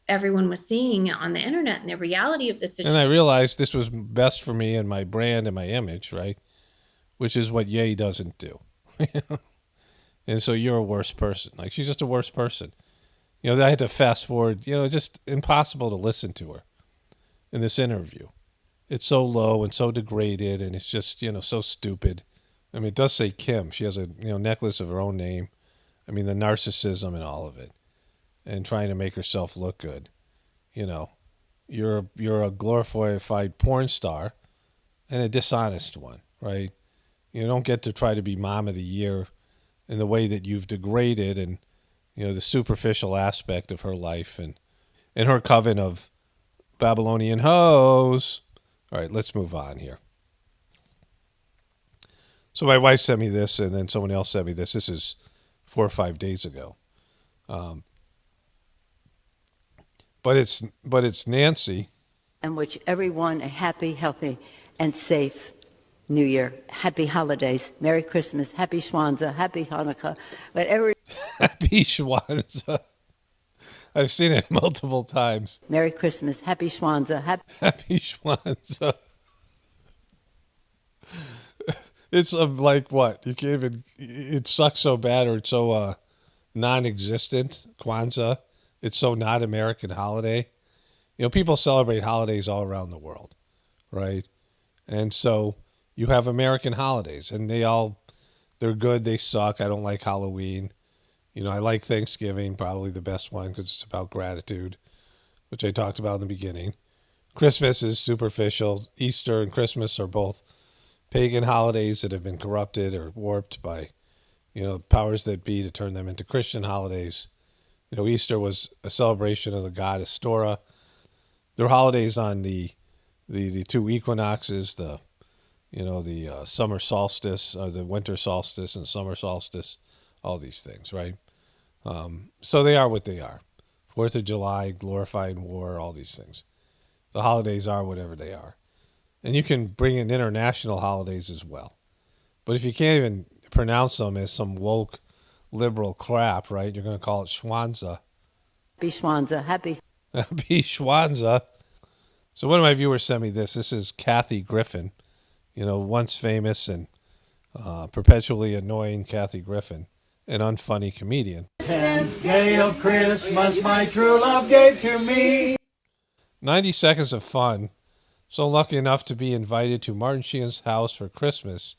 everyone was seeing on the internet and the reality of the situation. And I realized this was best for me and my brand and my image, right? Which is what Ye doesn't do. And so you're a worse person. Like, she's just a worse person. You know, I had to fast forward. You know, it's just impossible to listen to her in this interview. It's so low and so degraded, and it's just, you know, so stupid. I mean, it does say Kim. She has a, you know, necklace of her own name. I mean, the narcissism and all of it. And trying to make herself look good. You know, you're a glorified porn star and a dishonest one, right? You don't get to try to be mom of the year in the way that you've degraded and, you know, the superficial aspect of her life and her coven of Babylonian hoes. All right, let's move on here. So my wife sent me this, and then someone else sent me this. This is 4 or 5 days ago. But it's Nancy. And wish everyone a happy, healthy, and safe New Year. Happy holidays. Merry Christmas. Happy Swaanza. Happy Hanukkah. Whatever. Happy Swaanza. I've seen it multiple times. Merry Christmas. Happy Swaanza. Happy Swaanza. It's like what? You can't even. It sucks so bad, or it's so non-existent. Kwanzaa. It's so not American holiday. You know, people celebrate holidays all around the world, right? And so you have American holidays, and they're good. They suck. I don't like Halloween. You know, I like Thanksgiving, probably the best one because it's about gratitude, which I talked about in the beginning. Christmas is superficial. Easter and Christmas are both pagan holidays that have been corrupted or warped by, you know, powers that be to turn them into Christian holidays. You know, Easter was a celebration of the goddess Storah. There are holidays on the two equinoxes, the summer solstice, or the winter solstice and summer solstice, all these things, right? So they are what they are. 4th of July, glorifying war, all these things. The holidays are whatever they are. And you can bring in international holidays as well. But if you can't even pronounce them as some woke liberal crap, right? You're going to call it Swaanza. Happy Swaanza. Happy Happy Swaanza. So one of my viewers sent me this. This is Kathy Griffin, once famous and perpetually annoying Kathy Griffin, an unfunny comedian. 10th day of Christmas, my true love gave to me. 90 seconds of fun. So lucky enough to be invited to Martin Sheen's house for Christmas.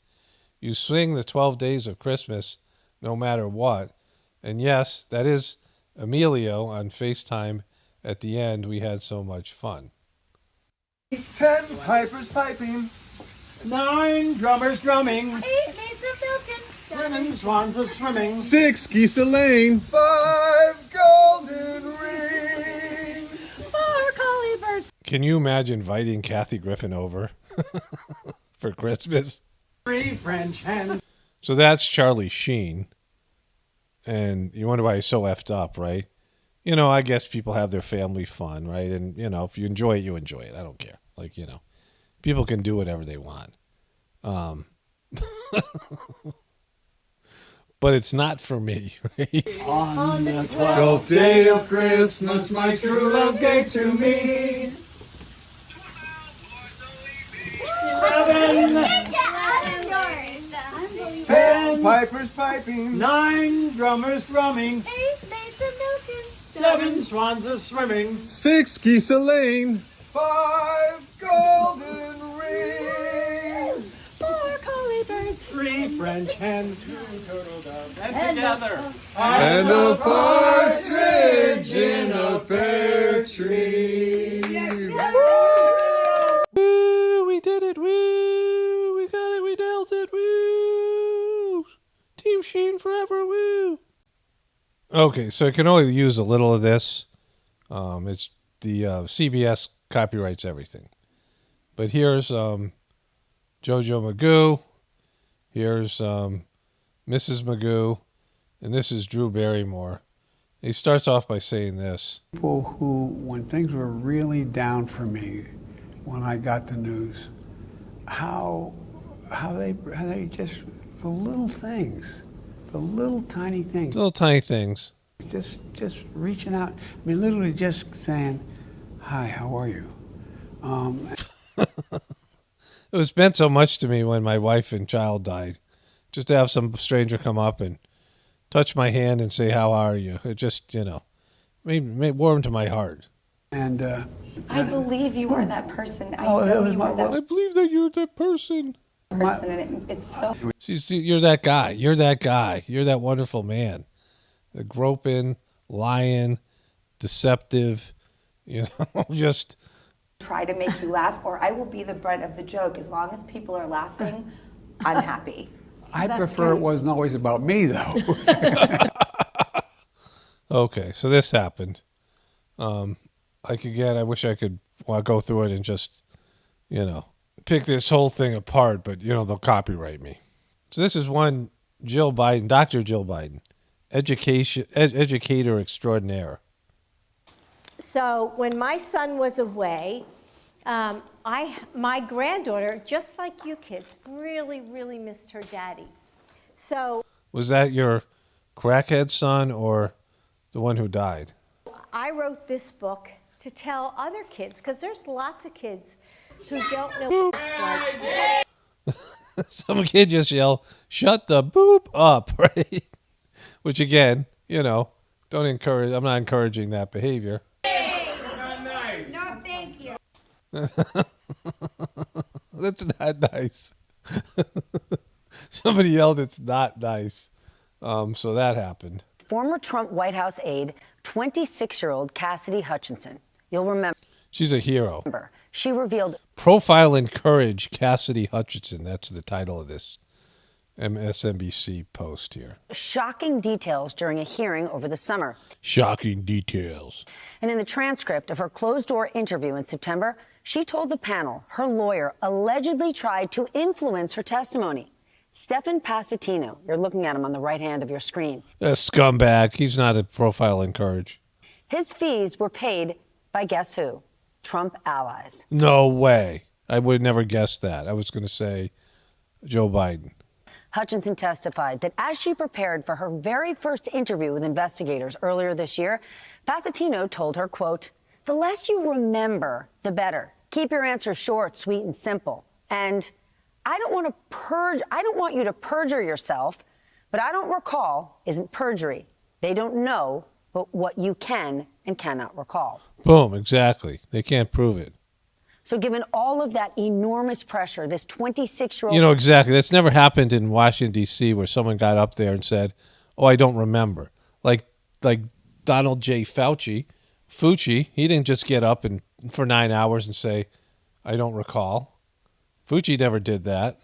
You swing the 12 days of Christmas no matter what. And yes, that is Emilio on FaceTime. At the end, we had so much fun. 10 pipers piping, 9 drummers drumming, 8 maids of milking, 7 swans a swimming, 6 geese a laying, 5 golden rings, 4 collie birds. Can you imagine inviting Kathy Griffin over for Christmas? 3 French hens. So that's Charlie Sheen. And you wonder why he's so effed up, right? I guess people have their family fun, right? And, if you enjoy it, you enjoy it. I don't care. People can do whatever they want. But it's not for me, right? On the 12th day of Christmas, my true love gave to me. 10 pipers piping, 9 drummers drumming, 8 maids of milking, 7 swans a swimming, 6 geese a laying, 5 golden rings, 4 collie birds, 3 French hens, 2 turtle doves, and together, and a partridge in a pear tree. Woo, we did it. Woo, we got it. We nailed it. Woo. Team Sheen forever. Woo. Okay, so I can only use a little of this. It's the CBS copyrights everything. But here's JoJo Magoo. Here's Mrs. Magoo. And this is Drew Barrymore. He starts off by saying this. People who, when things were really down for me, when I got the news, how they just, the little things, the little tiny things. Little tiny things. Just reaching out. I mean, literally just saying, hi, how are you? It was meant so much to me when my wife and child died. Just to have some stranger come up and touch my hand and say, how are you? It just, made warm to my heart. And I believe you are that person. I Oh, it know was you are that I believe that you're that person. person, and it's so. See, you're that guy. You're that guy. You're that wonderful man. The groping, lying, deceptive, just. Try to make you laugh, or I will be the brunt of the joke. As long as people are laughing, I'm happy. I That's prefer great. it wasn't always about me, though. Okay, so this happened. I wish I could go through it and just, pick this whole thing apart, but, they'll copyright me. So this is one Jill Biden, Dr. Jill Biden, educator extraordinaire. So when my son was away, my granddaughter, just like you kids, really, really missed her daddy. So Was that your crackhead son or the one who died? I wrote this book to tell other kids, because there's lots of kids who don't know what it's like. Some kid just yell, "Shut the boop up," right? Which again, don't encourage. I'm not encouraging that behavior. No, thank you. That's not nice. Somebody yelled, "It's not nice." So that happened. Former Trump White House aide, 26-year-old Cassidy Hutchinson. You'll remember. She's a hero. She revealed. Profile and Courage, Cassidy Hutchinson. That's the title of this MSNBC post here. Shocking details during a hearing over the summer. Shocking details. And in the transcript of her closed-door interview in September, she told the panel her lawyer allegedly tried to influence her testimony. Stefan Passatino, you're looking at him on the right hand of your screen. A scumbag. He's not a Profile and Courage. His fees were paid by guess who? Trump allies. No way. I would have never guessed that. I was going to say Joe Biden. Hutchinson testified that as she prepared for her very first interview with investigators earlier this year, Passatino told her, quote, "The less you remember, the better. Keep your answer short, sweet, and simple. And I don't want you to perjure yourself, but I don't recall isn't perjury. They don't know but what you can and cannot recall. Boom, exactly. They can't prove it. So given all of that enormous pressure, this 26-year-old... You know, exactly. That's never happened in Washington, D.C., where someone got up there and said, oh, I don't remember. Like Donald J. Fauci, he didn't just get up and for 9 hours and say, I don't recall. Fauci never did that.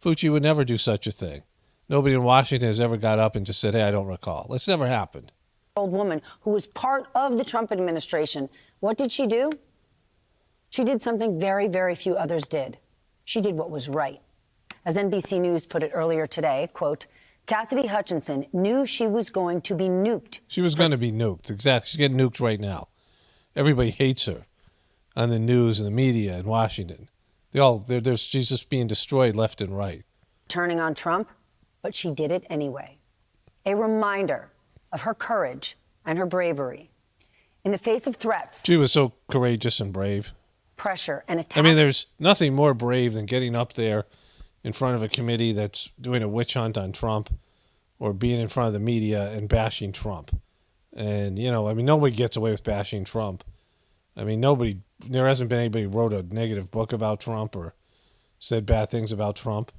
Fauci would never do such a thing. Nobody in Washington has ever got up and just said, hey, I don't recall. That's never happened. Old woman who was part of the Trump administration. What did she do? She did something very, very few others did. She did what was right. As NBC News put it earlier today, quote, Cassidy Hutchinson knew she was going to be nuked. She was going to be nuked. Exactly. She's getting nuked right now. Everybody hates her on the news and the media in Washington. She's just being destroyed left and right. Turning on Trump, but she did it anyway. A reminder of her courage and her bravery. In the face of threats... She was so courageous and brave. Pressure and attack. I mean, there's nothing more brave than getting up there in front of a committee that's doing a witch hunt on Trump or being in front of the media and bashing Trump. And, you know, I mean, nobody gets away with bashing Trump. I mean, there hasn't been anybody who wrote a negative book about Trump or said bad things about Trump.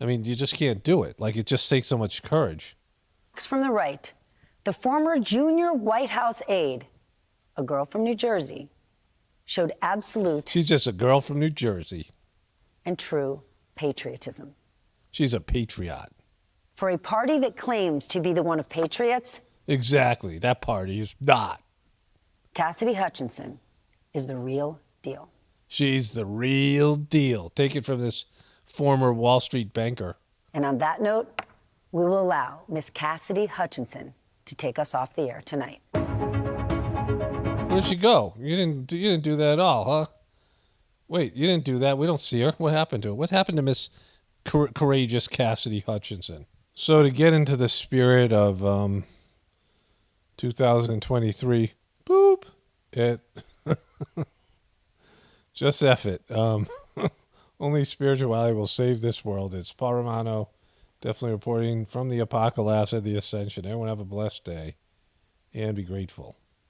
I mean, you just can't do it. Like, it just takes so much courage. From the right, the former junior White House aide, a girl from New Jersey, showed absolute... She's just a girl from New Jersey. ...and true patriotism. She's a patriot. For a party that claims to be the one of patriots... Exactly. That party is not. Cassidy Hutchinson is the real deal. She's the real deal. Take it from this former Wall Street banker. And on that note, we will allow Miss Cassidy Hutchinson to take us off the air tonight. Where'd she go? You didn't do that at all, huh? Wait, you didn't do that. We don't see her. What happened to her? What happened to Miss Courageous Cassidy Hutchinson? So to get into the spirit of 2023, boop, it just F it. Only spirituality will save this world. It's Paul Romano, definitely reporting from the apocalypse of the ascension. Everyone have a blessed day and be grateful.